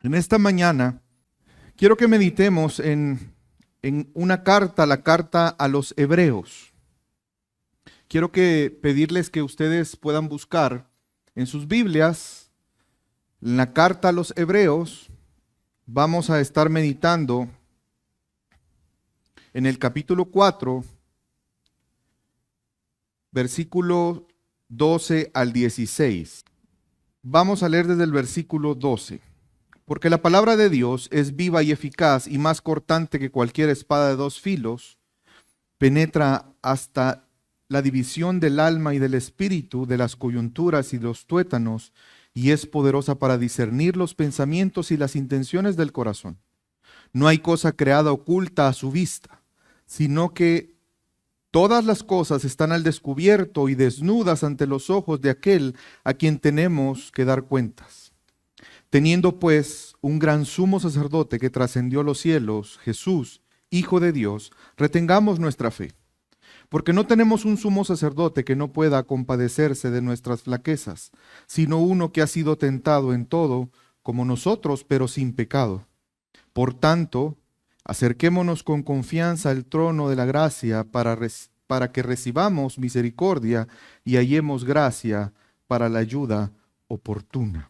En esta mañana quiero que meditemos en una carta, la carta a los Hebreos. Quiero pedirles que ustedes puedan buscar en sus Biblias, en la carta a los Hebreos. Vamos a estar meditando en el capítulo 4, versículo 12 al 16. Vamos a leer desde el versículo 12. Porque la palabra de Dios es viva y eficaz y más cortante que cualquier espada de dos filos, penetra hasta la división del alma y del espíritu, de las coyunturas y los tuétanos, y es poderosa para discernir los pensamientos y las intenciones del corazón. No hay cosa creada oculta a su vista, sino que todas las cosas están al descubierto y desnudas ante los ojos de aquel a quien tenemos que dar cuentas. Teniendo pues un gran sumo sacerdote que trascendió los cielos, Jesús, Hijo de Dios, retengamos nuestra fe. Porque no tenemos un sumo sacerdote que no pueda compadecerse de nuestras flaquezas, sino uno que ha sido tentado en todo, como nosotros, pero sin pecado. Por tanto, acerquémonos con confianza al trono de la gracia para que recibamos misericordia y hallemos gracia para la ayuda oportuna.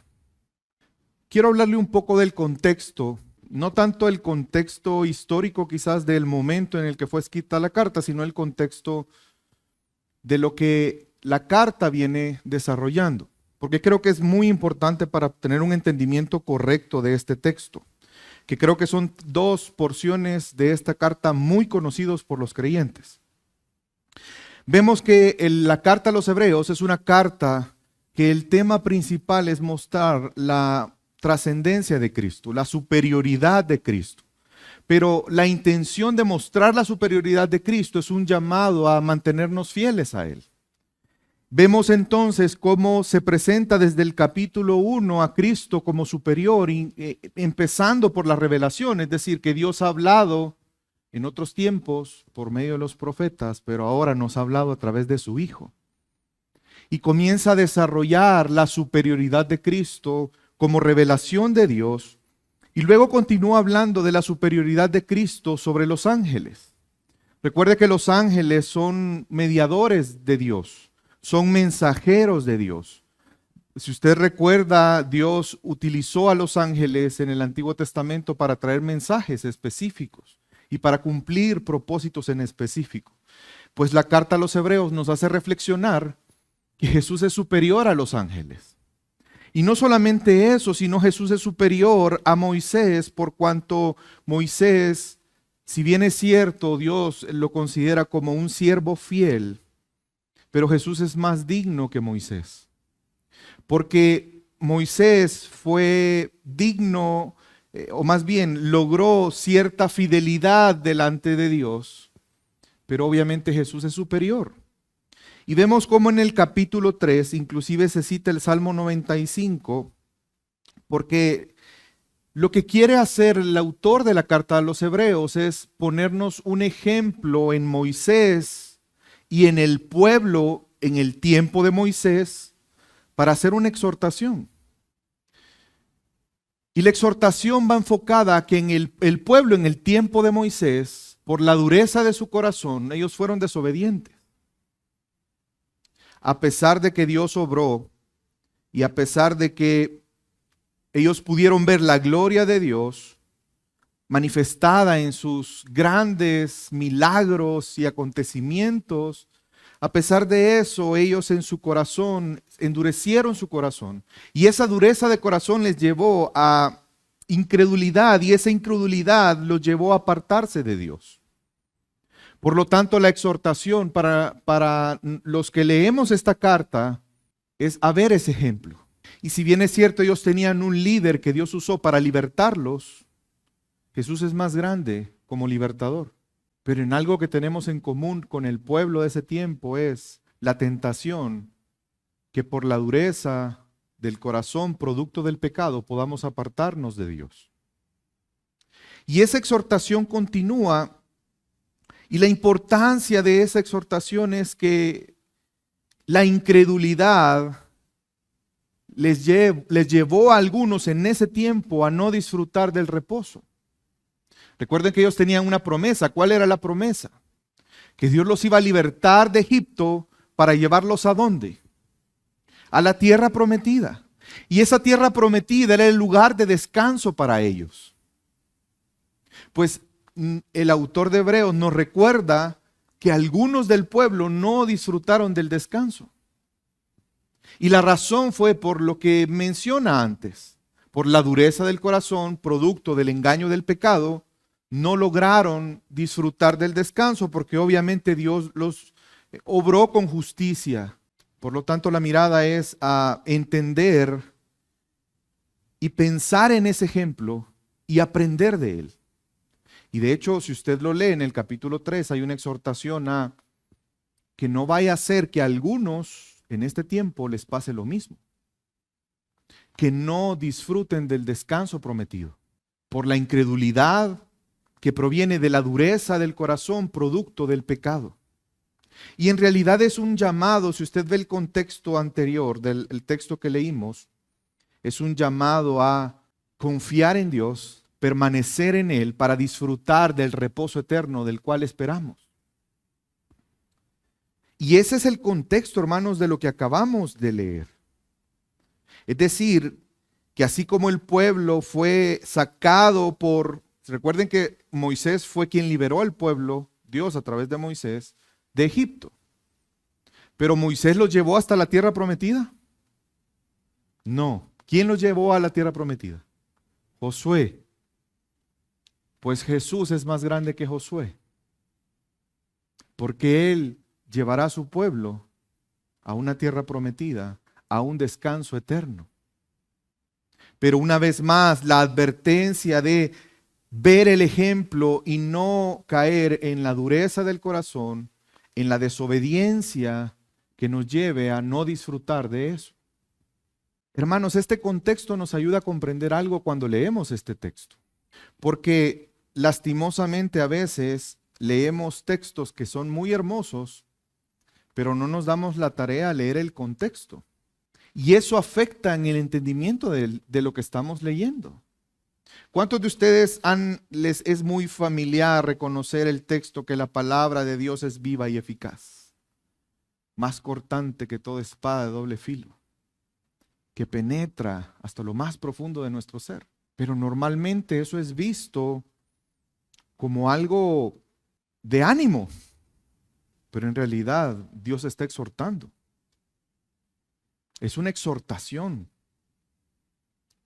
Quiero hablarle un poco del contexto, no tanto el contexto histórico quizás del momento en el que fue escrita la carta, sino el contexto de lo que la carta viene desarrollando, porque creo que es muy importante para tener un entendimiento correcto de este texto, que creo que son dos porciones de esta carta muy conocidos por los creyentes. Vemos que la carta a los Hebreos es una carta que el tema principal es mostrar la trascendencia de Cristo, la superioridad de Cristo. Pero la intención de mostrar la superioridad de Cristo es un llamado a mantenernos fieles a Él. Vemos entonces cómo se presenta desde el capítulo 1 a Cristo como superior, empezando por la revelación, es decir, que Dios ha hablado en otros tiempos por medio de los profetas, pero ahora nos ha hablado a través de su Hijo. Y comienza a desarrollar la superioridad de Cristo como revelación de Dios, y luego continúa hablando de la superioridad de Cristo sobre los ángeles. Recuerde que los ángeles son mediadores de Dios, son mensajeros de Dios. Si usted recuerda, Dios utilizó a los ángeles en el Antiguo Testamento para traer mensajes específicos y para cumplir propósitos en específico. Pues la carta a los Hebreos nos hace reflexionar que Jesús es superior a los ángeles. Y no solamente eso, sino Jesús es superior a Moisés, por cuanto Moisés, si bien es cierto, Dios lo considera como un siervo fiel, pero Jesús es más digno que Moisés. Porque Moisés fue digno, o más bien logró cierta fidelidad delante de Dios, pero obviamente Jesús es superior. Y vemos cómo en el capítulo 3, inclusive se cita el Salmo 95, porque lo que quiere hacer el autor de la carta a los Hebreos es ponernos un ejemplo en Moisés y en el pueblo en el tiempo de Moisés para hacer una exhortación. Y la exhortación va enfocada a que en el pueblo en el tiempo de Moisés, por la dureza de su corazón, ellos fueron desobedientes. A pesar de que Dios obró y a pesar de que ellos pudieron ver la gloria de Dios manifestada en sus grandes milagros y acontecimientos, a pesar de eso, ellos en su corazón endurecieron su corazón. Y esa dureza de corazón les llevó a incredulidad y esa incredulidad los llevó a apartarse de Dios. Por lo tanto, la exhortación para los que leemos esta carta es a ver ese ejemplo. Y si bien es cierto, ellos tenían un líder que Dios usó para libertarlos, Jesús es más grande como libertador. Pero en algo que tenemos en común con el pueblo de ese tiempo es la tentación que por la dureza del corazón, producto del pecado, podamos apartarnos de Dios. Y esa exhortación continúa. Y la importancia de esa exhortación es que la incredulidad les llevó a algunos en ese tiempo a no disfrutar del reposo. Recuerden que ellos tenían una promesa. ¿Cuál era la promesa? Que Dios los iba a libertar de Egipto para llevarlos ¿a dónde? A la tierra prometida. Y esa tierra prometida era el lugar de descanso para ellos. Pues el autor de Hebreos nos recuerda que algunos del pueblo no disfrutaron del descanso. Y la razón fue por lo que menciona antes, por la dureza del corazón, producto del engaño del pecado, no lograron disfrutar del descanso porque obviamente Dios los obró con justicia. Por lo tanto, la mirada es a entender y pensar en ese ejemplo y aprender de él. Y de hecho, si usted lo lee en el capítulo 3, hay una exhortación a que no vaya a ser que a algunos en este tiempo les pase lo mismo. Que no disfruten del descanso prometido por la incredulidad que proviene de la dureza del corazón, producto del pecado. Y en realidad es un llamado, si usted ve el contexto anterior del texto que leímos, es un llamado a confiar en Dios, permanecer en Él para disfrutar del reposo eterno del cual esperamos. Y ese es el contexto, hermanos, de lo que acabamos de leer. Es decir, que así como el pueblo fue sacado recuerden que Moisés fue quien liberó al pueblo, Dios a través de Moisés, de Egipto. Pero Moisés los llevó hasta la tierra prometida. No. ¿Quién los llevó a la tierra prometida? Josué. Pues Jesús es más grande que Josué, porque Él llevará a su pueblo a una tierra prometida, a un descanso eterno. Pero una vez más, la advertencia de ver el ejemplo y no caer en la dureza del corazón, en la desobediencia que nos lleve a no disfrutar de eso. Hermanos, este contexto nos ayuda a comprender algo cuando leemos este texto, porque lastimosamente a veces leemos textos que son muy hermosos, pero no nos damos la tarea a leer el contexto. Y eso afecta en el entendimiento de lo que estamos leyendo. ¿Cuántos de ustedes les es muy familiar reconocer el texto que la palabra de Dios es viva y eficaz? Más cortante que toda espada de doble filo, que penetra hasta lo más profundo de nuestro ser. Pero normalmente eso es visto como algo de ánimo, pero en realidad Dios está exhortando. Es una exhortación.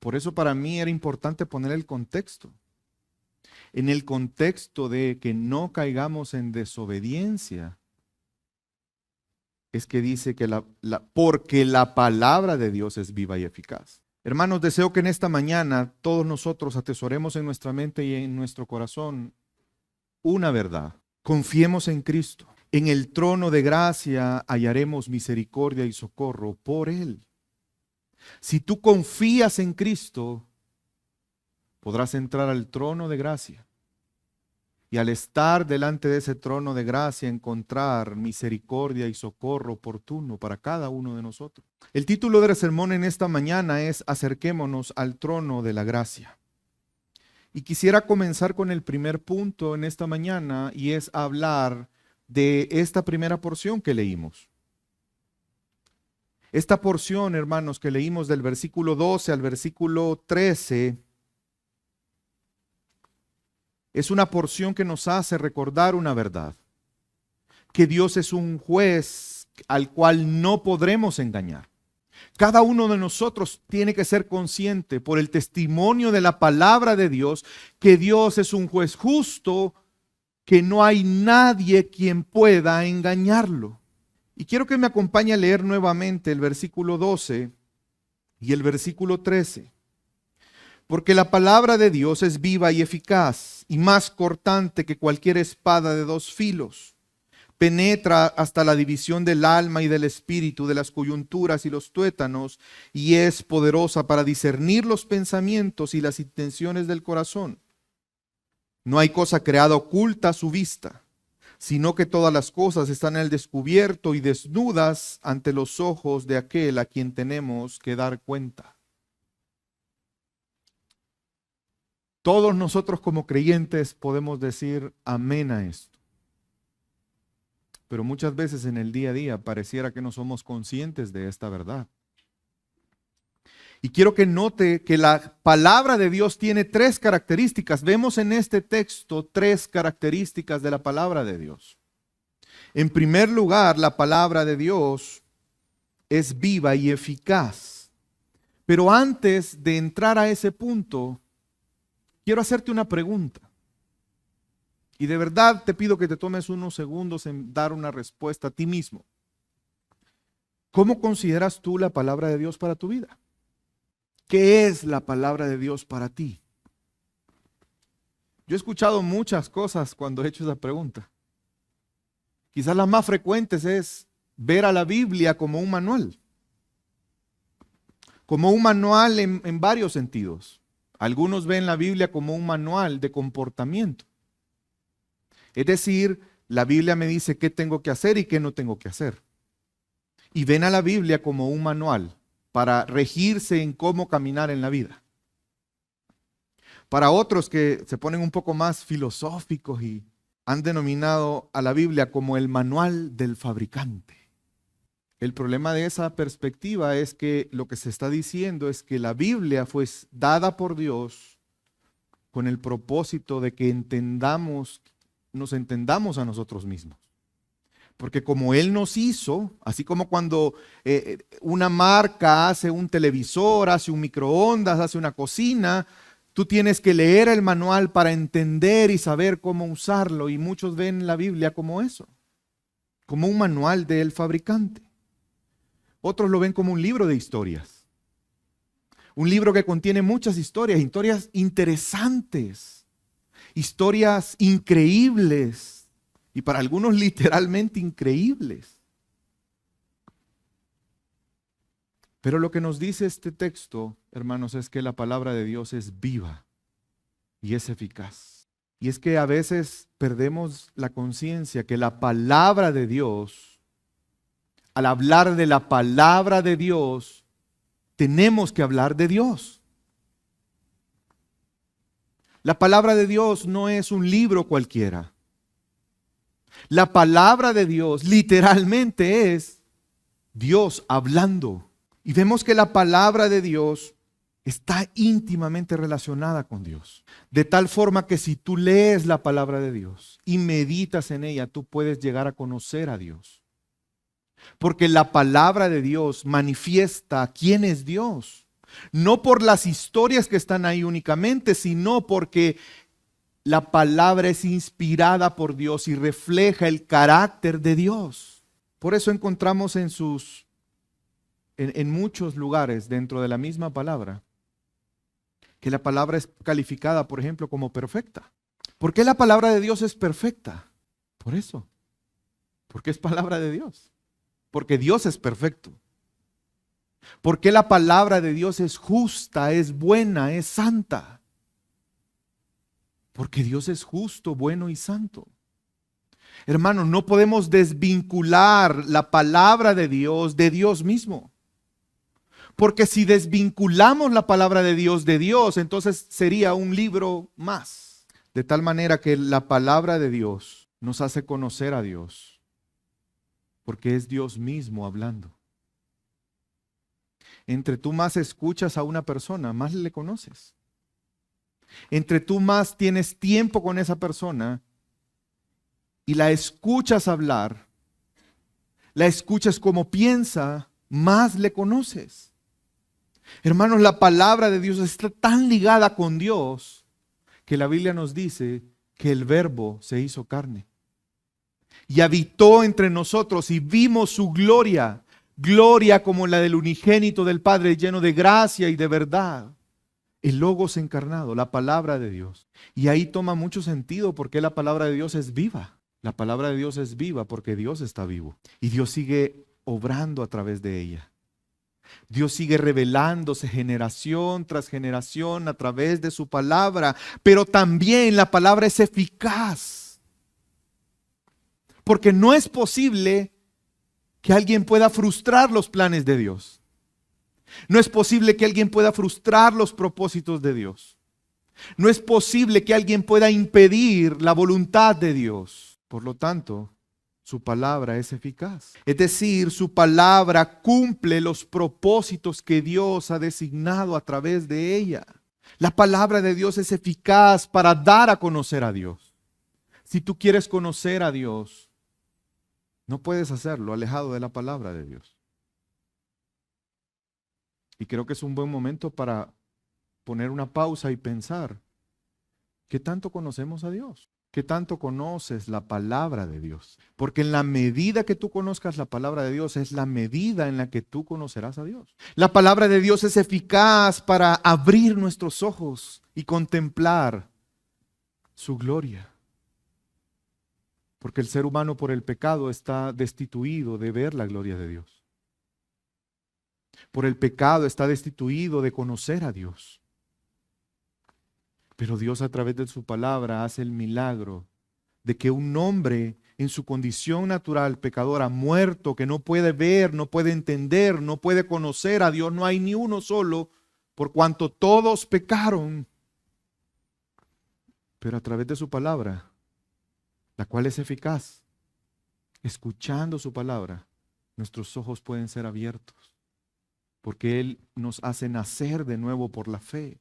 Por eso para mí era importante poner el contexto. En el contexto de que no caigamos en desobediencia, es que dice que porque la palabra de Dios es viva y eficaz. Hermanos, deseo que en esta mañana todos nosotros atesoremos en nuestra mente y en nuestro corazón una verdad. Confiemos en Cristo. En el trono de gracia hallaremos misericordia y socorro por Él. Si tú confías en Cristo, podrás entrar al trono de gracia. Y al estar delante de ese trono de gracia, encontrar misericordia y socorro oportuno para cada uno de nosotros. El título del sermón en esta mañana es Acerquémonos al trono de la gracia. Y quisiera comenzar con el primer punto en esta mañana, y es hablar de esta primera porción que leímos. Esta porción, hermanos, que leímos del versículo 12 al versículo 13, es una porción que nos hace recordar una verdad, que Dios es un juez al cual no podremos engañar. Cada uno de nosotros tiene que ser consciente por el testimonio de la palabra de Dios que Dios es un juez justo, que no hay nadie quien pueda engañarlo. Y quiero que me acompañe a leer nuevamente el versículo 12 y el versículo 13. Porque la palabra de Dios es viva y eficaz y más cortante que cualquier espada de dos filos. Penetra hasta la división del alma y del espíritu, de las coyunturas y los tuétanos, y es poderosa para discernir los pensamientos y las intenciones del corazón. No hay cosa creada oculta a su vista, sino que todas las cosas están al descubierto y desnudas ante los ojos de aquel a quien tenemos que dar cuenta. Todos nosotros como creyentes podemos decir amén a esto. Pero muchas veces en el día a día pareciera que no somos conscientes de esta verdad. Y quiero que note que la palabra de Dios tiene tres características. Vemos en este texto tres características de la palabra de Dios. En primer lugar, la palabra de Dios es viva y eficaz. Pero antes de entrar a ese punto, quiero hacerte una pregunta. Y de verdad te pido que te tomes unos segundos en dar una respuesta a ti mismo. ¿Cómo consideras tú la palabra de Dios para tu vida? ¿Qué es la palabra de Dios para ti? Yo he escuchado muchas cosas cuando he hecho esa pregunta. Quizás las más frecuentes es ver a la Biblia como un manual. Como un manual en varios sentidos. Algunos ven la Biblia como un manual de comportamiento. Es decir, la Biblia me dice qué tengo que hacer y qué no tengo que hacer. Y ven a la Biblia como un manual para regirse en cómo caminar en la vida. Para otros que se ponen un poco más filosóficos y han denominado a la Biblia como el manual del fabricante. El problema de esa perspectiva es que lo que se está diciendo es que la Biblia fue dada por Dios con el propósito de que nos entendamos a nosotros mismos. Porque como Él nos hizo, así como cuando una marca hace un televisor, hace un microondas, hace una cocina, tú tienes que leer el manual para entender y saber cómo usarlo. Y muchos ven la Biblia como eso, como un manual del fabricante. Otros lo ven como un libro de historias. Un libro que contiene muchas historias, historias interesantes, historias increíbles. Y para algunos literalmente increíbles. Pero lo que nos dice este texto, hermanos, es que la palabra de Dios es viva y es eficaz. Y es que a veces perdemos la conciencia que la palabra de Dios, al hablar de la palabra de Dios, tenemos que hablar de Dios. La palabra de Dios no es un libro cualquiera. La palabra de Dios literalmente es Dios hablando. Y vemos que la palabra de Dios está íntimamente relacionada con Dios. De tal forma que si tú lees la palabra de Dios y meditas en ella, tú puedes llegar a conocer a Dios. Porque la palabra de Dios manifiesta quién es Dios. No por las historias que están ahí únicamente, sino porque la palabra es inspirada por Dios y refleja el carácter de Dios. Por eso encontramos en muchos lugares dentro de la misma palabra que la palabra es calificada, por ejemplo, como perfecta. ¿Por qué la palabra de Dios es perfecta? Por eso. Porque es palabra de Dios. Porque Dios es perfecto. ¿Por qué la palabra de Dios es justa, es buena, es santa? Porque Dios es justo, bueno y santo. Hermanos, no podemos desvincular la palabra de Dios mismo. Porque si desvinculamos la palabra de Dios, entonces sería un libro más. De tal manera que la palabra de Dios nos hace conocer a Dios. Porque es Dios mismo hablando. Entre tú más escuchas a una persona, más le conoces. Entre tú más tienes tiempo con esa persona y la escuchas hablar, la escuchas como piensa, más le conoces. Hermanos, la palabra de Dios está tan ligada con Dios que la Biblia nos dice que el Verbo se hizo carne y habitó entre nosotros y vimos su gloria, gloria como la del unigénito del Padre, lleno de gracia y de verdad. El Logos encarnado, la palabra de Dios. Y ahí toma mucho sentido porque la palabra de Dios es viva. La palabra de Dios es viva porque Dios está vivo. Y Dios sigue obrando a través de ella. Dios sigue revelándose generación tras generación a través de su palabra. Pero también la palabra es eficaz. Porque no es posible que alguien pueda frustrar los planes de Dios. No es posible que alguien pueda frustrar los propósitos de Dios. No es posible que alguien pueda impedir la voluntad de Dios. Por lo tanto, su palabra es eficaz. Es decir, su palabra cumple los propósitos que Dios ha designado a través de ella. La palabra de Dios es eficaz para dar a conocer a Dios. Si tú quieres conocer a Dios, no puedes hacerlo alejado de la palabra de Dios. Y creo que es un buen momento para poner una pausa y pensar, ¿qué tanto conocemos a Dios? ¿Qué tanto conoces la palabra de Dios? Porque en la medida que tú conozcas la palabra de Dios, es la medida en la que tú conocerás a Dios. La palabra de Dios es eficaz para abrir nuestros ojos y contemplar su gloria. Porque el ser humano por el pecado está destituido de ver la gloria de Dios. Por el pecado está destituido de conocer a Dios. Pero Dios a través de su palabra hace el milagro de que un hombre en su condición natural pecadora, muerto, que no puede ver, no puede entender, no puede conocer a Dios, no hay ni uno solo, por cuanto todos pecaron. Pero a través de su palabra, la cual es eficaz, escuchando su palabra, nuestros ojos pueden ser abiertos, porque Él nos hace nacer de nuevo por la fe.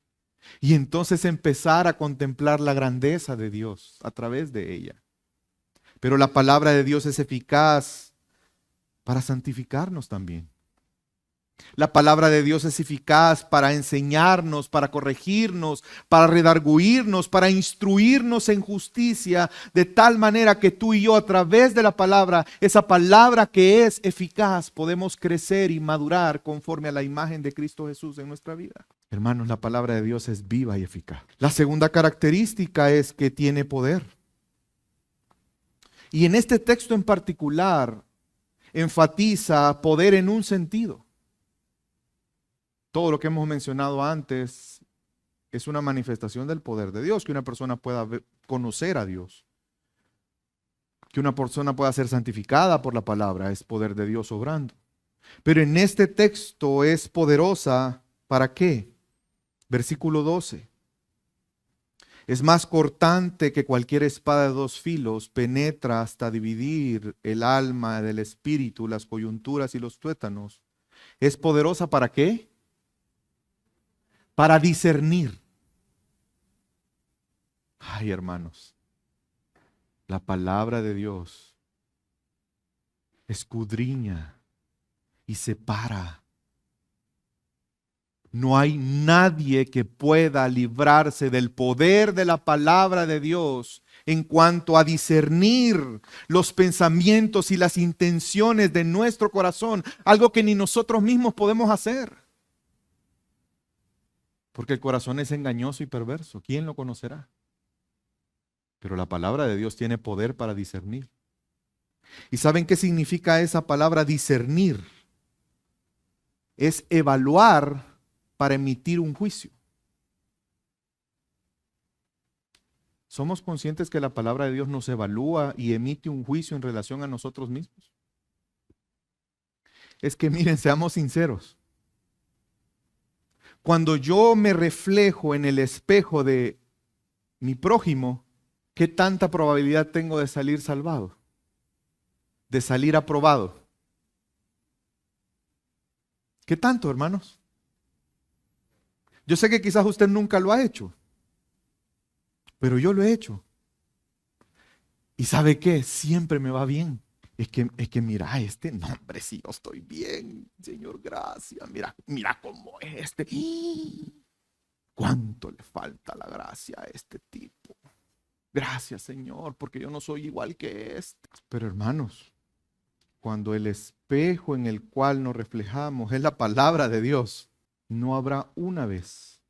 Y entonces empezar a contemplar la grandeza de Dios a través de ella. Pero la palabra de Dios es eficaz para santificarnos también. La palabra de Dios es eficaz para enseñarnos, para corregirnos, para redarguirnos, para instruirnos en justicia, de tal manera que tú y yo a través de la palabra, esa palabra que es eficaz, podemos crecer y madurar conforme a la imagen de Cristo Jesús en nuestra vida. Hermanos, la palabra de Dios es viva y eficaz. La segunda característica es que tiene poder. Y en este texto en particular, enfatiza poder en un sentido. Todo lo que hemos mencionado antes es una manifestación del poder de Dios, que una persona pueda conocer a Dios, que una persona pueda ser santificada por la palabra, es poder de Dios obrando. Pero en este texto es poderosa, ¿para qué? Versículo 12. Es más cortante que cualquier espada de dos filos, penetra hasta dividir el alma del espíritu, las coyunturas y los tuétanos. ¿Es poderosa para qué? Para discernir. Ay, hermanos, la palabra de Dios escudriña y separa. No hay nadie que pueda librarse del poder de la palabra de Dios en cuanto a discernir los pensamientos y las intenciones de nuestro corazón, algo que ni nosotros mismos podemos hacer. Porque el corazón es engañoso y perverso. ¿Quién lo conocerá? Pero la palabra de Dios tiene poder para discernir. ¿Y saben qué significa esa palabra discernir? Es evaluar para emitir un juicio. ¿Somos conscientes que la palabra de Dios nos evalúa y emite un juicio en relación a nosotros mismos? Es que miren, seamos sinceros. Cuando yo me reflejo en el espejo de mi prójimo, ¿qué tanta probabilidad tengo de salir salvado? De salir aprobado. ¿Qué tanto, hermanos? Yo sé que quizás usted nunca lo ha hecho, pero yo lo he hecho. ¿Y sabe qué? Siempre me va bien. Es que mira, no, hombre, si yo estoy bien, Señor, gracias. Mira cómo es este. ¿Cuánto le falta la gracia a este tipo? Gracias, Señor, porque yo no soy igual que este. Pero hermanos, cuando el espejo en el cual nos reflejamos es la palabra de Dios, no habrá una vez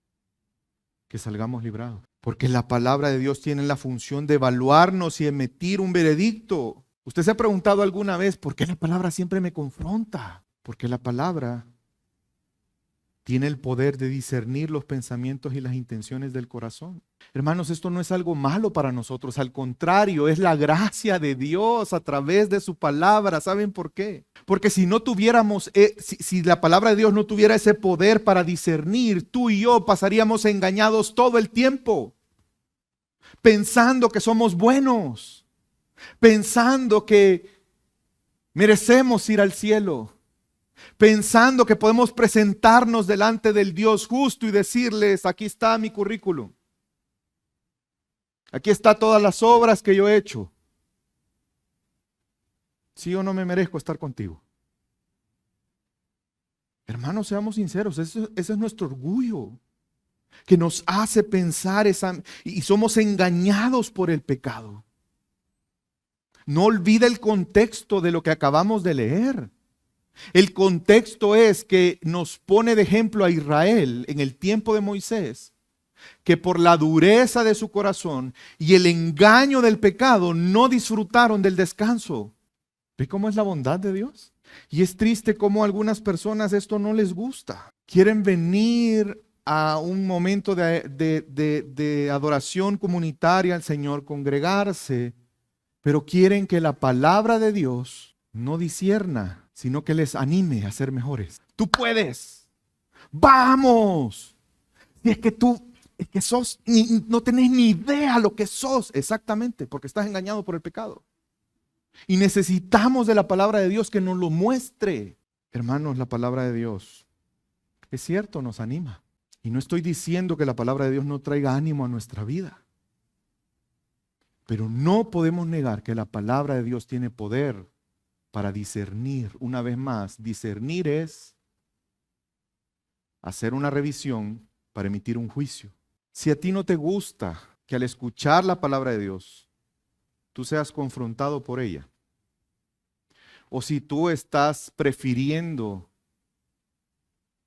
que salgamos librados. Porque la palabra de Dios tiene la función de evaluarnos y emitir un veredicto. ¿Usted se ha preguntado alguna vez por qué la palabra siempre me confronta? Porque la palabra Tiene el poder de discernir los pensamientos y las intenciones del corazón. Hermanos, esto no es algo malo para nosotros, al contrario, es la gracia de Dios a través de su palabra. ¿Saben por qué? Porque si no tuviéramos, si la palabra de Dios no tuviera ese poder para discernir, tú y yo pasaríamos engañados todo el tiempo, pensando que somos buenos, pensando que merecemos ir al cielo, pensando que podemos presentarnos delante del Dios justo y decirles, aquí está mi currículum. Aquí está todas las obras que yo he hecho. ¿Sí o no me merezco estar contigo? Hermanos, seamos sinceros, ese es nuestro orgullo, que nos hace pensar y somos engañados por el pecado. No olvide el contexto de lo que acabamos de leer. El contexto es que nos pone de ejemplo a Israel en el tiempo de Moisés, que por la dureza de su corazón y el engaño del pecado no disfrutaron del descanso. ¿Ve cómo es la bondad de Dios? Y es triste cómo a algunas personas esto no les gusta. Quieren venir a un momento de adoración comunitaria al Señor, congregarse, pero quieren que la palabra de Dios no discierna, sino que les anime a ser mejores. Tú puedes. Vamos. Y es que no tenés ni idea lo que sos. Exactamente, porque estás engañado por el pecado. Y necesitamos de la palabra de Dios que nos lo muestre. Hermanos, la palabra de Dios, es cierto, nos anima. Y no estoy diciendo que la palabra de Dios no traiga ánimo a nuestra vida. Pero no podemos negar que la palabra de Dios tiene poder para discernir. Una vez más, discernir es hacer una revisión para emitir un juicio. Si a ti no te gusta que al escuchar la palabra de Dios, tú seas confrontado por ella, o si tú estás prefiriendo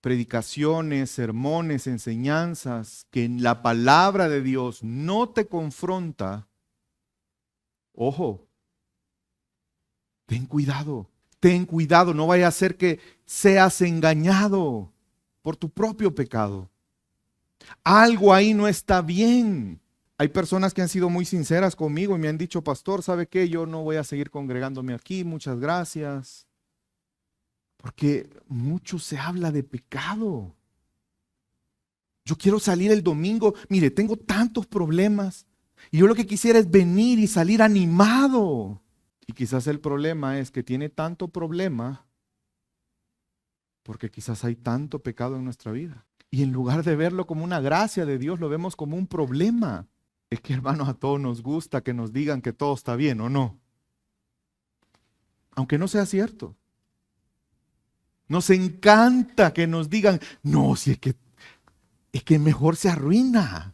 predicaciones, sermones, enseñanzas, que en la palabra de Dios no te confronta, ojo, ten cuidado, no vaya a ser que seas engañado por tu propio pecado. Algo ahí no está bien. Hay personas que han sido muy sinceras conmigo y me han dicho, pastor, ¿sabe qué? Yo no voy a seguir congregándome aquí, muchas gracias. Porque mucho se habla de pecado. Yo quiero salir el domingo, mire, tengo tantos problemas y yo lo que quisiera es venir y salir animado. Y quizás el problema es que tiene tanto problema porque quizás hay tanto pecado en nuestra vida. Y en lugar de verlo como una gracia de Dios, lo vemos como un problema. Es que, hermanos, a todos nos gusta que nos digan que todo está bien, ¿o no? Aunque no sea cierto. Nos encanta que nos digan, no, si es que mejor se arruina.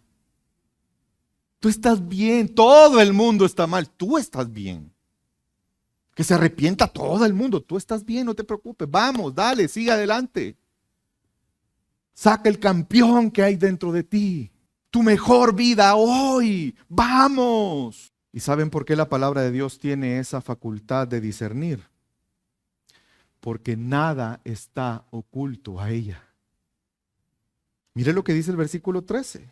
Tú estás bien, todo el mundo está mal, tú estás bien. Que se arrepienta todo el mundo, tú estás bien, no te preocupes, vamos, dale, sigue adelante. Saca el campeón que hay dentro de ti. Tu mejor vida hoy. ¡Vamos! ¿Y saben por qué la palabra de Dios tiene esa facultad de discernir? Porque nada está oculto a ella. Mire lo que dice el versículo 13.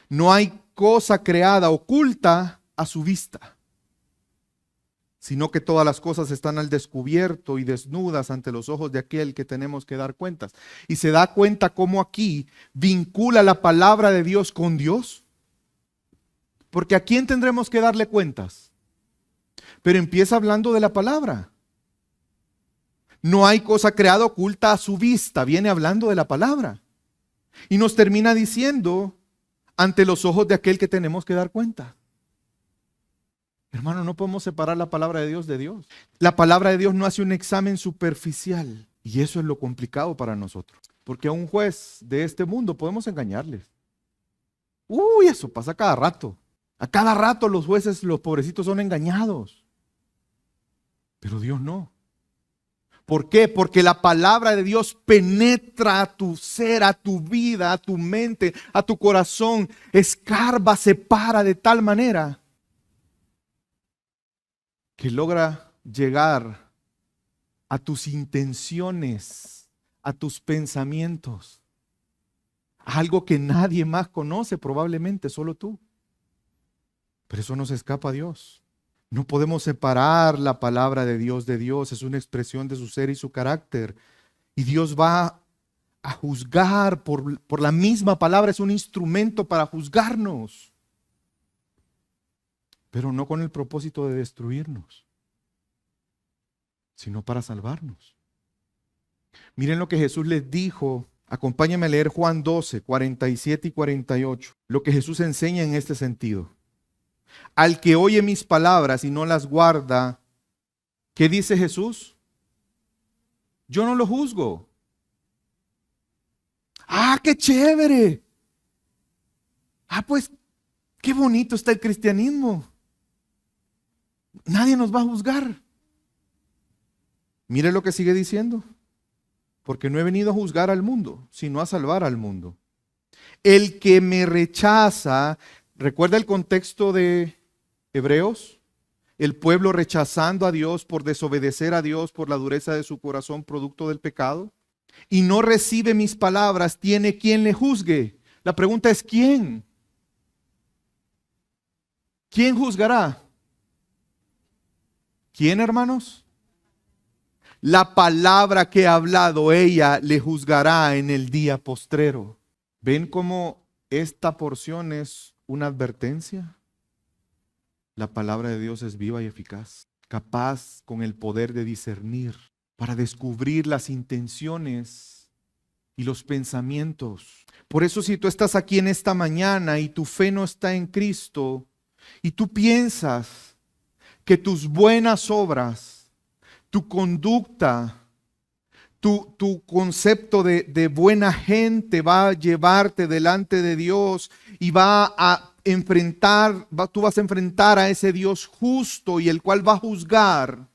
No hay cosa creada oculta a su vista, sino que todas las cosas están al descubierto y desnudas ante los ojos de aquel que tenemos que dar cuentas. Y se da cuenta cómo aquí vincula la palabra de Dios con Dios. Porque ¿a quién tendremos que darle cuentas? Pero empieza hablando de la palabra. No hay cosa creada oculta a su vista. Viene hablando de la palabra. Y nos termina diciendo ante los ojos de aquel que tenemos que dar cuenta. Hermano, no podemos separar la palabra de Dios de Dios. La palabra de Dios no hace un examen superficial. Y eso es lo complicado para nosotros. Porque a un juez de este mundo podemos engañarles. Uy, eso pasa cada rato. A cada rato los jueces, los pobrecitos son engañados. Pero Dios no. ¿Por qué? Porque la palabra de Dios penetra a tu ser, a tu vida, a tu mente, a tu corazón. Escarba, separa de tal manera que logra llegar a tus intenciones, a tus pensamientos, a algo que nadie más conoce, probablemente solo tú. Pero eso no se escapa a Dios. No podemos separar la palabra de Dios, es una expresión de su ser y su carácter. Y Dios va a juzgar por la misma palabra, es un instrumento para juzgarnos, pero no con el propósito de destruirnos, sino para salvarnos. Miren lo que Jesús les dijo. Acompáñenme a leer Juan 12, 47 y 48. Lo que Jesús enseña en este sentido. Al que oye mis palabras y no las guarda, ¿qué dice Jesús? Yo no lo juzgo. ¡Ah, qué chévere! Ah, pues, qué bonito está el cristianismo. Nadie nos va a juzgar. Mire lo que sigue diciendo. Porque no he venido a juzgar al mundo, sino a salvar al mundo. El que me rechaza, ¿recuerda el contexto de Hebreos? El pueblo rechazando a Dios por desobedecer a Dios por la dureza de su corazón, producto del pecado. Y no recibe mis palabras, tiene quien le juzgue. La pregunta es ¿quién? ¿Quién juzgará? ¿Quién, hermanos? La palabra que ha hablado ella le juzgará en el día postrero. ¿Ven cómo esta porción es una advertencia? La palabra de Dios es viva y eficaz, capaz con el poder de discernir, para descubrir las intenciones y los pensamientos. Por eso si tú estás aquí en esta mañana y tu fe no está en Cristo, y tú piensas que tus buenas obras, tu conducta, tu concepto de buena gente va a llevarte delante de Dios y va a enfrentar, tú vas a enfrentar a ese Dios justo y el cual va a juzgar.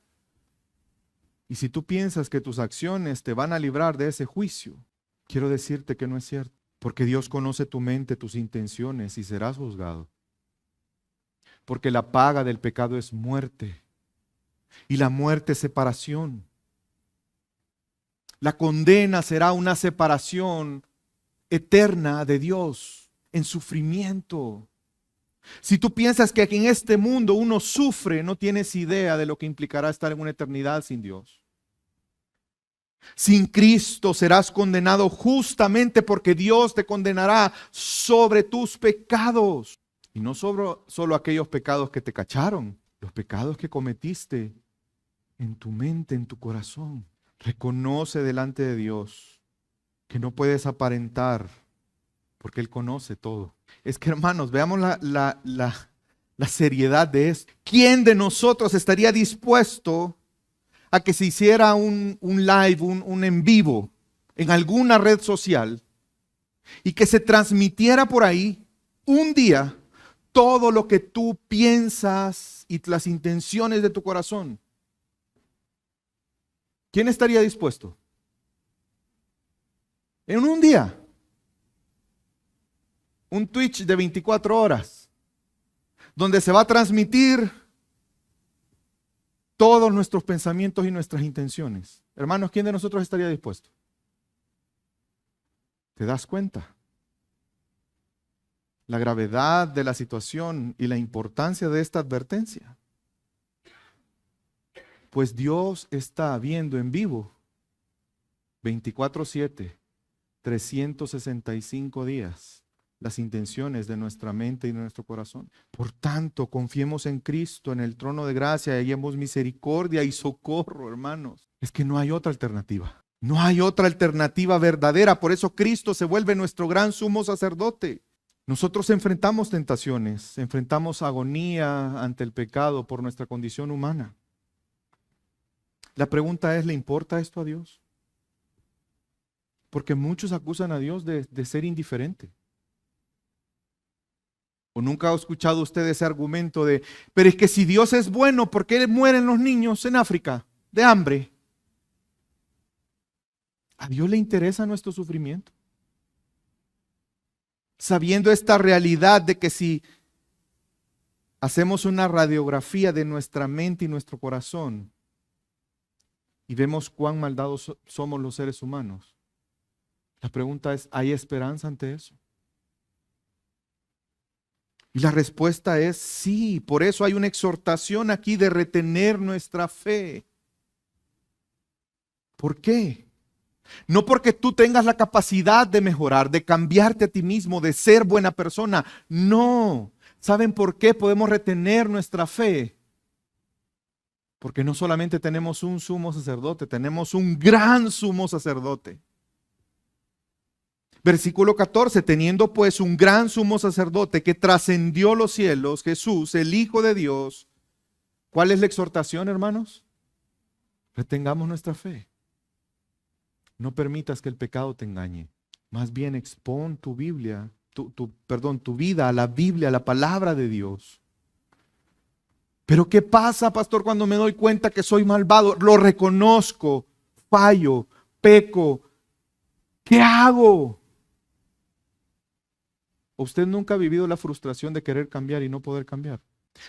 Y si tú piensas que tus acciones te van a librar de ese juicio, quiero decirte que no es cierto, porque Dios conoce tu mente, tus intenciones y serás juzgado. Porque la paga del pecado es muerte. Y la muerte es separación. La condena será una separación eterna de Dios en sufrimiento. Si tú piensas que aquí en este mundo uno sufre, no tienes idea de lo que implicará estar en una eternidad sin Dios. Sin Cristo serás condenado justamente porque Dios te condenará sobre tus pecados. Y no solo aquellos pecados que te cacharon, los pecados que cometiste en tu mente, en tu corazón. Reconoce delante de Dios que no puedes aparentar porque Él conoce todo. Es que hermanos, veamos la seriedad de esto. ¿Quién de nosotros estaría dispuesto a que se hiciera un live, un en vivo en alguna red social y que se transmitiera por ahí un día todo lo que tú piensas y las intenciones de tu corazón? ¿Quién estaría dispuesto? En un día. Un Twitch de 24 horas. Donde se va a transmitir todos nuestros pensamientos y nuestras intenciones. Hermanos, ¿quién de nosotros estaría dispuesto? ¿Te das cuenta? La gravedad de la situación y la importancia de esta advertencia. Pues Dios está viendo en vivo 24/7, 365 días las intenciones de nuestra mente y de nuestro corazón. Por tanto, confiemos en Cristo, en el trono de gracia, y hallemos misericordia y socorro, hermanos. Es que no hay otra alternativa. No hay otra alternativa verdadera. Por eso Cristo se vuelve nuestro gran sumo sacerdote. Nosotros enfrentamos tentaciones, enfrentamos agonía ante el pecado por nuestra condición humana. La pregunta es, ¿le importa esto a Dios? Porque muchos acusan a Dios de ser indiferente. ¿O nunca ha escuchado usted ese argumento de, pero es que si Dios es bueno, ¿por qué mueren los niños en África de hambre? ¿A Dios le interesa nuestro sufrimiento? Sabiendo esta realidad de que si hacemos una radiografía de nuestra mente y nuestro corazón y vemos cuán maldados somos los seres humanos, La pregunta es, ¿hay esperanza ante eso? Y la respuesta es sí. Por eso hay una exhortación aquí de retener nuestra fe. ¿Por qué? No porque tú tengas la capacidad de mejorar, de cambiarte a ti mismo, de ser buena persona. No. ¿Saben por qué podemos retener nuestra fe? Porque no solamente tenemos un sumo sacerdote, tenemos un gran sumo sacerdote. Versículo 14, teniendo pues un gran sumo sacerdote que trascendió los cielos, Jesús, el Hijo de Dios. ¿Cuál es la exhortación, hermanos? Retengamos nuestra fe. No permitas que el pecado te engañe. Más bien expón tu Biblia, tu vida a la Biblia, a la palabra de Dios. Pero ¿qué pasa, pastor, cuando me doy cuenta que soy malvado? Lo reconozco, fallo, peco. ¿Qué hago? ¿Usted nunca ha vivido la frustración de querer cambiar y no poder cambiar?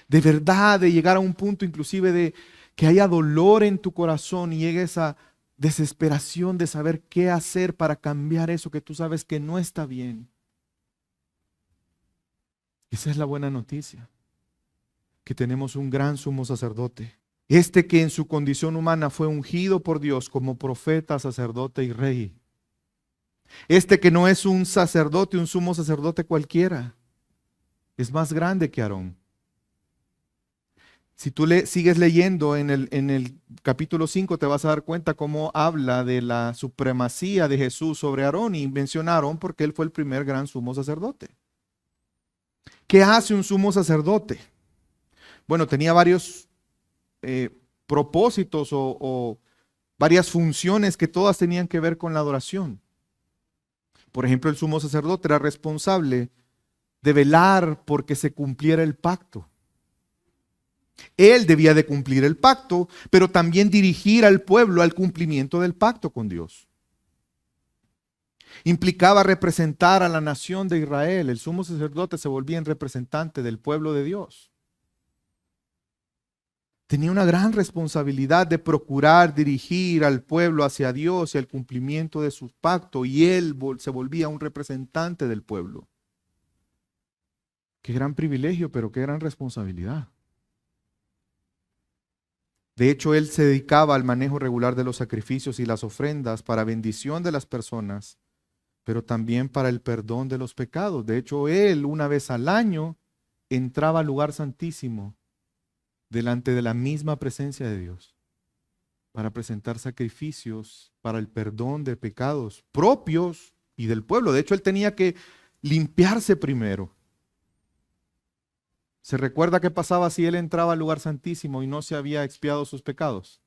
De verdad, de llegar a un punto inclusive de que haya dolor en tu corazón y llegue esa desesperación de saber qué hacer para cambiar eso que tú sabes que no está bien. Esa es la buena noticia, que tenemos un gran sumo sacerdote. Este que en su condición humana fue ungido por Dios como profeta, sacerdote y rey. Este que no es un sacerdote, un sumo sacerdote cualquiera. Es más grande que Aarón. Si tú sigues leyendo en el capítulo 5, te vas a dar cuenta cómo habla de la supremacía de Jesús sobre Aarón, y menciona a Aarón porque él fue el primer gran sumo sacerdote. ¿Qué hace un sumo sacerdote? Bueno, tenía varios propósitos o varias funciones que todas tenían que ver con la adoración. Por ejemplo, el sumo sacerdote era responsable de velar porque se cumpliera el pacto. Él debía de cumplir el pacto, pero también dirigir al pueblo al cumplimiento del pacto con Dios. Implicaba representar a la nación de Israel. El sumo sacerdote se volvía en representante del pueblo de Dios. Tenía una gran responsabilidad de procurar dirigir al pueblo hacia Dios y al cumplimiento de su pacto, y él se volvía un representante del pueblo. Qué gran privilegio, pero qué gran responsabilidad. De hecho, él se dedicaba al manejo regular de los sacrificios y las ofrendas para bendición de las personas, pero también para el perdón de los pecados. De hecho, él una vez al año entraba al lugar santísimo delante de la misma presencia de Dios para presentar sacrificios para el perdón de pecados propios y del pueblo. De hecho, él tenía que limpiarse primero. ¿Se recuerda qué pasaba si él entraba al lugar santísimo y no se había expiado sus pecados?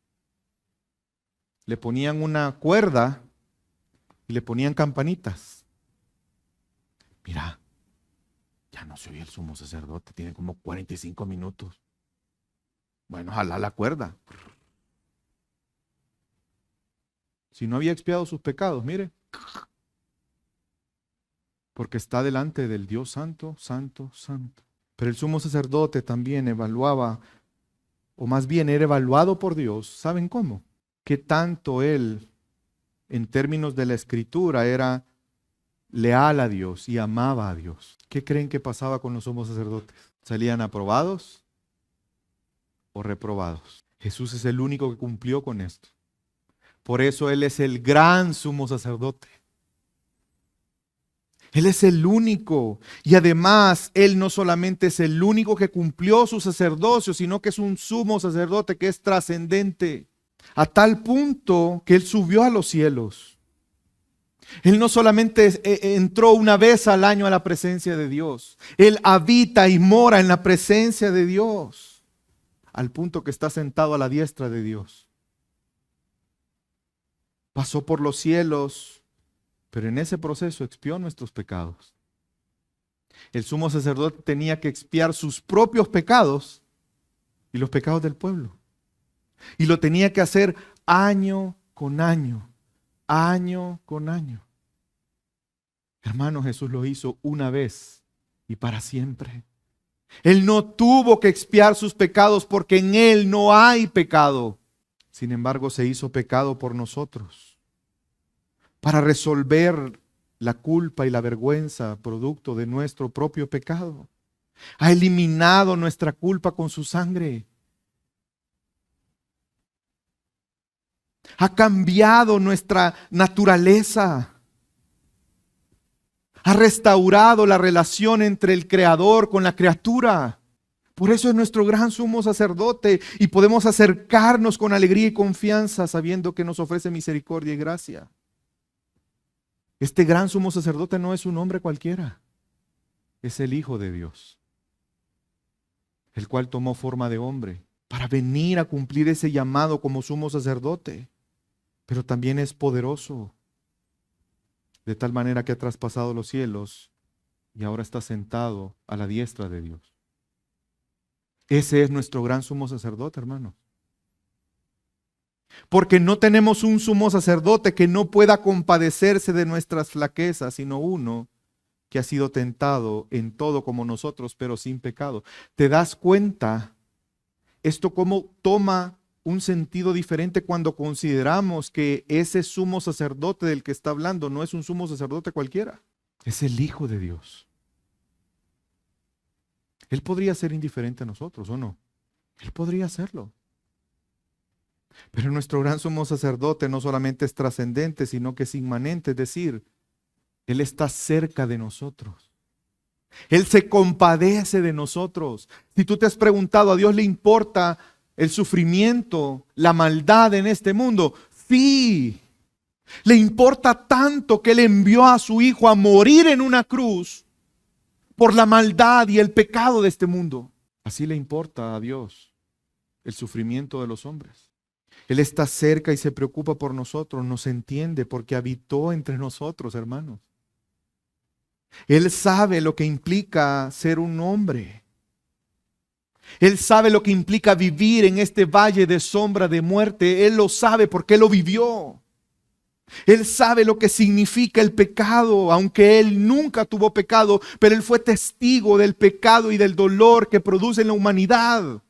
Le ponían una cuerda y le ponían campanitas. Mira, ya no se oye el sumo sacerdote, tiene como 45 minutos. Bueno, jala la cuerda. Si no había expiado sus pecados, mire. Porque está delante del Dios santo, santo, santo. Pero el sumo sacerdote también evaluaba, o más bien era evaluado por Dios. ¿Saben cómo? Que tanto él, en términos de la escritura, era leal a Dios y amaba a Dios. ¿Qué creen que pasaba con los sumos sacerdotes? ¿Salían aprobados o reprobados? Jesús es el único que cumplió con esto. Por eso Él es el gran sumo sacerdote. Él es el único. Y además, Él no solamente es el único que cumplió su sacerdocio, sino que es un sumo sacerdote que es trascendente. A tal punto que Él subió a los cielos. Él no solamente entró una vez al año a la presencia de Dios. Él habita y mora en la presencia de Dios. Al punto que está sentado a la diestra de Dios. Pasó por los cielos. Pero en ese proceso expió nuestros pecados. El sumo sacerdote tenía que expiar sus propios pecados y los pecados del pueblo. Y lo tenía que hacer año con año, año con año. Hermano, Jesús lo hizo una vez y para siempre. Él no tuvo que expiar sus pecados porque en Él no hay pecado. Sin embargo, se hizo pecado por nosotros, para resolver la culpa y la vergüenza producto de nuestro propio pecado. Ha eliminado nuestra culpa con su sangre. Ha cambiado nuestra naturaleza. Ha restaurado la relación entre el Creador con la criatura. Por eso es nuestro gran sumo sacerdote y podemos acercarnos con alegría y confianza sabiendo que nos ofrece misericordia y gracia. Este gran sumo sacerdote no es un hombre cualquiera, es el Hijo de Dios, el cual tomó forma de hombre para venir a cumplir ese llamado como sumo sacerdote, pero también es poderoso, de tal manera que ha traspasado los cielos y ahora está sentado a la diestra de Dios. Ese es nuestro gran sumo sacerdote, hermano. Porque no tenemos un sumo sacerdote que no pueda compadecerse de nuestras flaquezas, sino uno que ha sido tentado en todo como nosotros, pero sin pecado. ¿Te das cuenta esto cómo toma un sentido diferente cuando consideramos que ese sumo sacerdote del que está hablando no es un sumo sacerdote cualquiera? Es el Hijo de Dios. Él podría ser indiferente a nosotros, ¿o no? Él podría hacerlo. Pero nuestro gran sumo sacerdote no solamente es trascendente, sino que es inmanente, es decir, Él está cerca de nosotros. Él se compadece de nosotros. Si tú te has preguntado, ¿a Dios le importa el sufrimiento, la maldad en este mundo? Sí, le importa tanto que Él envió a su Hijo a morir en una cruz por la maldad y el pecado de este mundo. Así le importa a Dios el sufrimiento de los hombres. Él está cerca y se preocupa por nosotros, nos entiende porque habitó entre nosotros, hermanos. Él sabe lo que implica ser un hombre. Él sabe lo que implica vivir en este valle de sombra de muerte. Él lo sabe porque Él lo vivió. Él sabe lo que significa el pecado, aunque Él nunca tuvo pecado, pero Él fue testigo del pecado y del dolor que produce en la humanidad.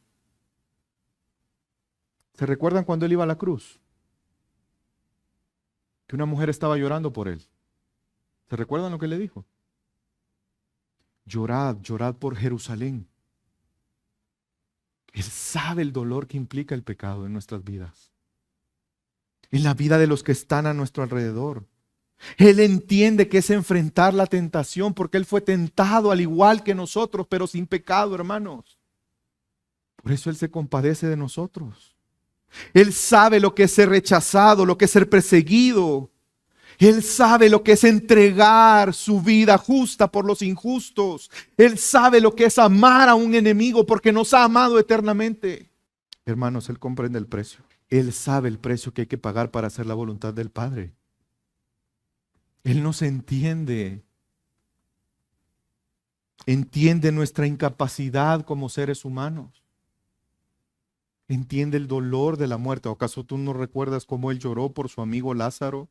¿Se recuerdan cuando Él iba a la cruz? Que una mujer estaba llorando por Él. ¿Se recuerdan lo que le dijo? Llorad, llorad por Jerusalén. Él sabe el dolor que implica el pecado en nuestras vidas, en la vida de los que están a nuestro alrededor. Él entiende que es enfrentar la tentación porque Él fue tentado al igual que nosotros, pero sin pecado, hermanos. Por eso Él se compadece de nosotros. Él sabe lo que es ser rechazado, lo que es ser perseguido. Él sabe lo que es entregar su vida justa por los injustos. Él sabe lo que es amar a un enemigo porque nos ha amado eternamente. Hermanos, Él comprende el precio. Él sabe el precio que hay que pagar para hacer la voluntad del Padre. Él nos entiende. Entiende nuestra incapacidad como seres humanos. Entiende el dolor de la muerte. ¿O acaso tú no recuerdas cómo Él lloró por su amigo Lázaro?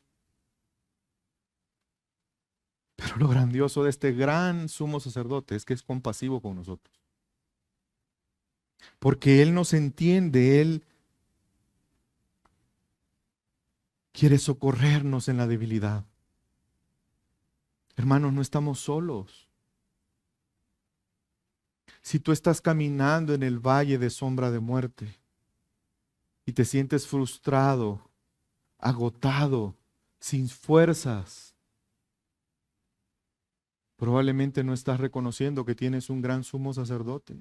Pero lo grandioso de este gran sumo sacerdote es que es compasivo con nosotros. Porque Él nos entiende, Él quiere socorrernos en la debilidad. Hermanos, no estamos solos. Si tú estás caminando en el valle de sombra de muerte y te sientes frustrado, agotado, sin fuerzas, probablemente no estás reconociendo que tienes un gran sumo sacerdote,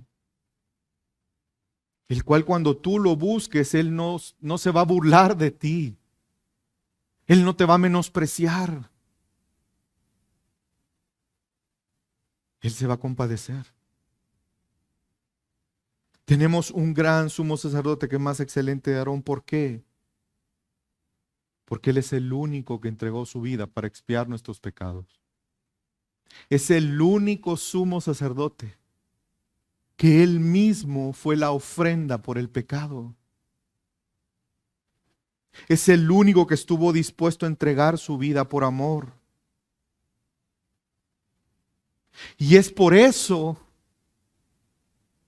el cual cuando tú lo busques, Él no se va a burlar de ti. Él no te va a menospreciar. Él se va a compadecer. Tenemos un gran sumo sacerdote que es más excelente de Aarón. ¿Por qué? Porque Él es el único que entregó su vida para expiar nuestros pecados. Es el único sumo sacerdote que Él mismo fue la ofrenda por el pecado. Es el único que estuvo dispuesto a entregar su vida por amor. Y es por eso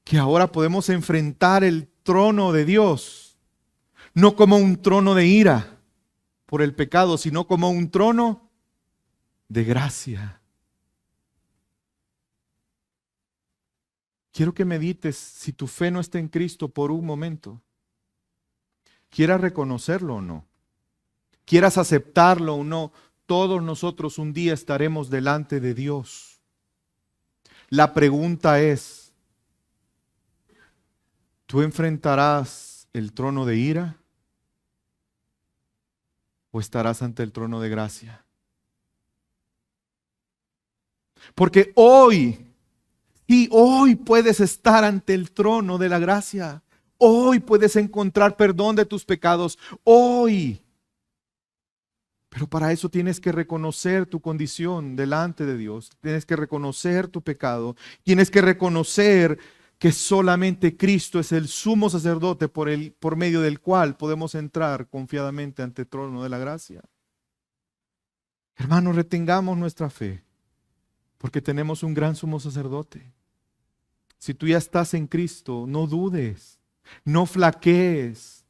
que ahora podemos enfrentar el trono de Dios, no como un trono de ira, por el pecado, sino como un trono de gracia. Quiero que medites si tu fe no está en Cristo por un momento. Quieras reconocerlo o no. Quieras aceptarlo o no. Todos nosotros un día estaremos delante de Dios. La pregunta es, ¿tú enfrentarás el trono de ira o estarás ante el trono de gracia? Porque hoy, y hoy puedes estar ante el trono de la gracia. Hoy puedes encontrar perdón de tus pecados. Hoy. Pero para eso tienes que reconocer tu condición delante de Dios. Tienes que reconocer tu pecado. Tienes que reconocer que solamente Cristo es el sumo sacerdote por medio del cual podemos entrar confiadamente ante el trono de la gracia. Hermanos, retengamos nuestra fe, porque tenemos un gran sumo sacerdote. Si tú ya estás en Cristo, no dudes, no flaquees.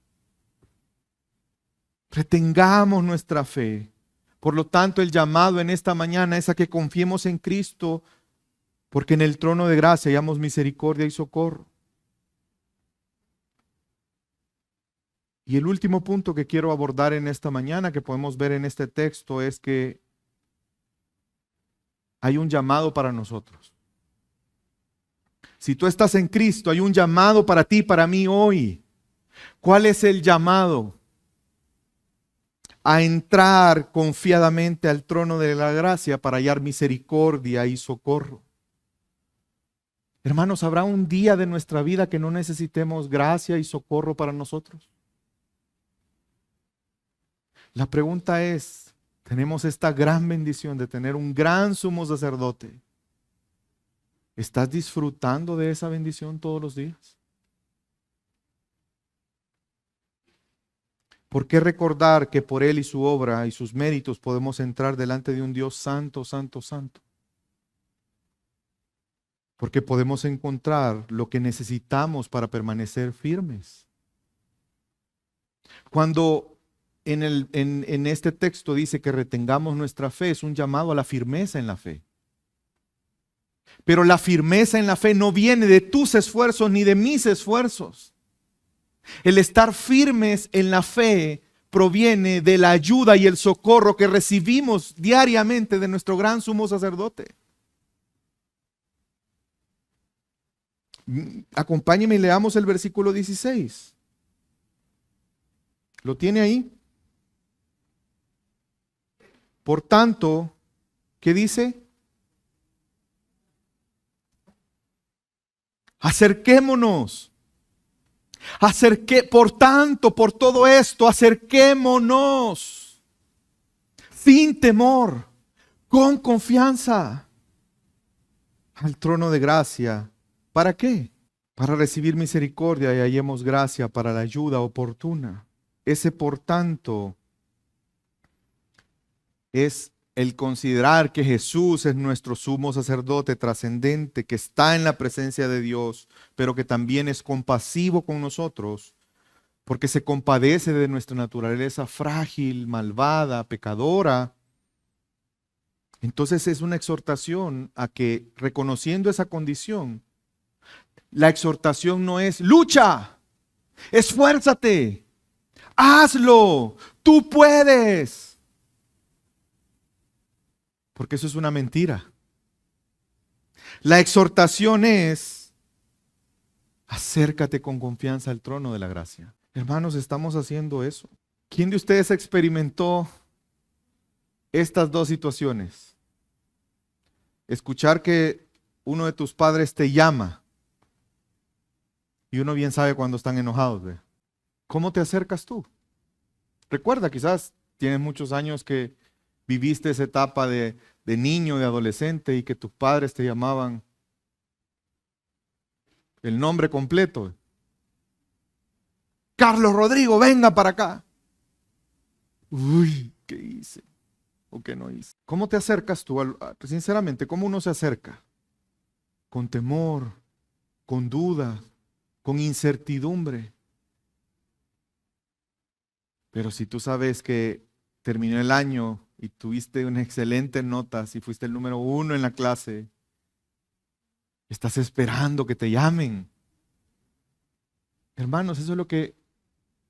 Retengamos nuestra fe. Por lo tanto, el llamado en esta mañana es a que confiemos en Cristo, porque en el trono de gracia hallamos misericordia y socorro. Y el último punto que quiero abordar en esta mañana, que podemos ver en este texto, es que hay un llamado para nosotros. Si tú estás en Cristo, hay un llamado para ti, para mí hoy. ¿Cuál es el llamado? A entrar confiadamente al trono de la gracia para hallar misericordia y socorro. Hermanos, ¿habrá un día de nuestra vida que no necesitemos gracia y socorro para nosotros? La pregunta es, tenemos esta gran bendición de tener un gran sumo sacerdote. ¿Estás disfrutando de esa bendición todos los días? ¿Por qué recordar que por Él y su obra y sus méritos podemos entrar delante de un Dios santo, santo, santo? Porque podemos encontrar lo que necesitamos para permanecer firmes. Cuando en este texto dice que retengamos nuestra fe, es un llamado a la firmeza en la fe. Pero la firmeza en la fe no viene de tus esfuerzos ni de mis esfuerzos. El estar firmes en la fe proviene de la ayuda y el socorro que recibimos diariamente de nuestro gran sumo sacerdote. Acompáñeme y leamos el versículo 16. ¿Lo tiene ahí? Por tanto, ¿qué dice? Acerquémonos. Por tanto, por todo esto, acerquémonos sin temor, con confianza al trono de gracia. ¿Para qué? Para recibir misericordia y hallemos gracia para la ayuda oportuna. Ese por tanto es el considerar que Jesús es nuestro sumo sacerdote trascendente, que está en la presencia de Dios, pero que también es compasivo con nosotros, porque se compadece de nuestra naturaleza frágil, malvada, pecadora. Entonces es una exhortación a que, reconociendo esa condición, la exhortación no es lucha, esfuérzate, hazlo, tú puedes. Porque eso es una mentira. La exhortación es, acércate con confianza al trono de la gracia. Hermanos, estamos haciendo eso. ¿Quién de ustedes experimentó estas dos situaciones? Escuchar que uno de tus padres te llama y uno bien sabe cuando están enojados. ¿Ve? ¿Cómo te acercas tú? Recuerda, quizás tienes muchos años que viviste esa etapa de niño, de adolescente, y que tus padres te llamaban el nombre completo. Carlos Rodrigo, venga para acá. Uy, ¿qué hice? ¿O qué no hice? ¿Cómo te acercas tú? Sinceramente, ¿cómo uno se acerca? Con temor, con duda, con incertidumbre. Pero si tú sabes que terminó el año y tuviste una excelente notas y fuiste el número 1 en la clase. Estás esperando que te llamen. Hermanos, eso es lo que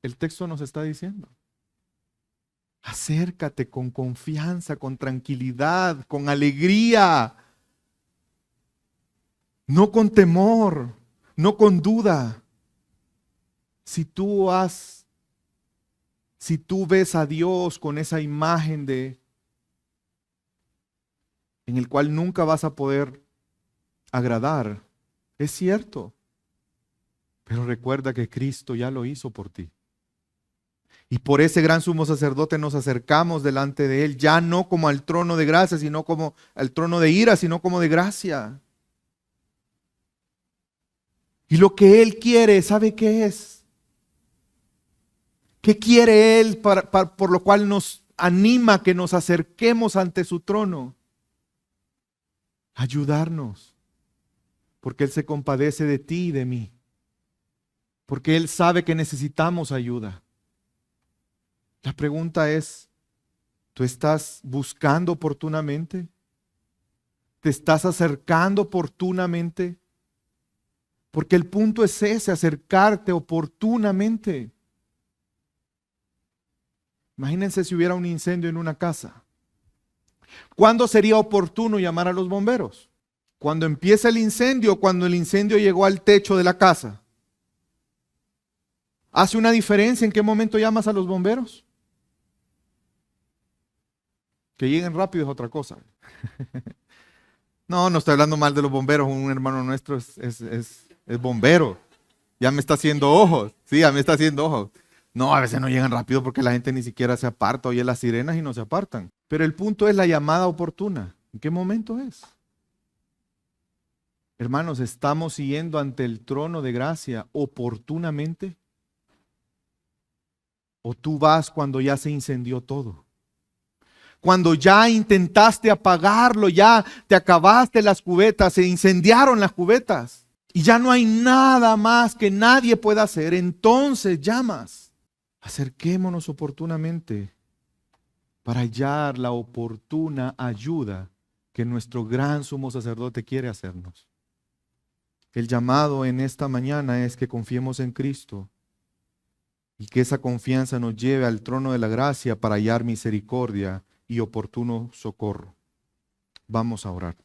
el texto nos está diciendo. Acércate con confianza, con tranquilidad, con alegría. No con temor, no con duda. Si tú ves a Dios con esa imagen en el cual nunca vas a poder agradar, es cierto. Pero recuerda que Cristo ya lo hizo por ti. Y por ese gran sumo sacerdote nos acercamos delante de Él, ya no como al trono de gracia, sino como al trono de ira, sino como de gracia. Y lo que Él quiere, ¿sabe qué es? ¿Qué quiere Él por lo cual nos anima que nos acerquemos ante su trono? Ayudarnos, porque Él se compadece de ti y de mí, porque Él sabe que necesitamos ayuda. La pregunta es, ¿tú estás buscando oportunamente? ¿Te estás acercando oportunamente? Porque el punto es ese, acercarte oportunamente. Imagínense si hubiera un incendio en una casa. ¿Cuándo sería oportuno llamar a los bomberos? ¿Cuando empieza el incendio o cuando el incendio llegó al techo de la casa? ¿Hace una diferencia en qué momento llamas a los bomberos? Que lleguen rápido es otra cosa. No estoy hablando mal de los bomberos. Un hermano nuestro es bombero. Ya me está haciendo ojos. Sí, ya me está haciendo ojos. No, a veces no llegan rápido porque la gente ni siquiera se aparta. Oye las sirenas y no se apartan. Pero el punto es la llamada oportuna. ¿En qué momento es? Hermanos, ¿estamos siguiendo ante el trono de gracia oportunamente? ¿O tú vas cuando ya se incendió todo? Cuando ya intentaste apagarlo, ya te acabaste las cubetas, se incendiaron las cubetas y ya no hay nada más que nadie pueda hacer, entonces llamas. Acerquémonos oportunamente para hallar la oportuna ayuda que nuestro gran sumo sacerdote quiere hacernos. El llamado en esta mañana es que confiemos en Cristo y que esa confianza nos lleve al trono de la gracia para hallar misericordia y oportuno socorro. Vamos a orar.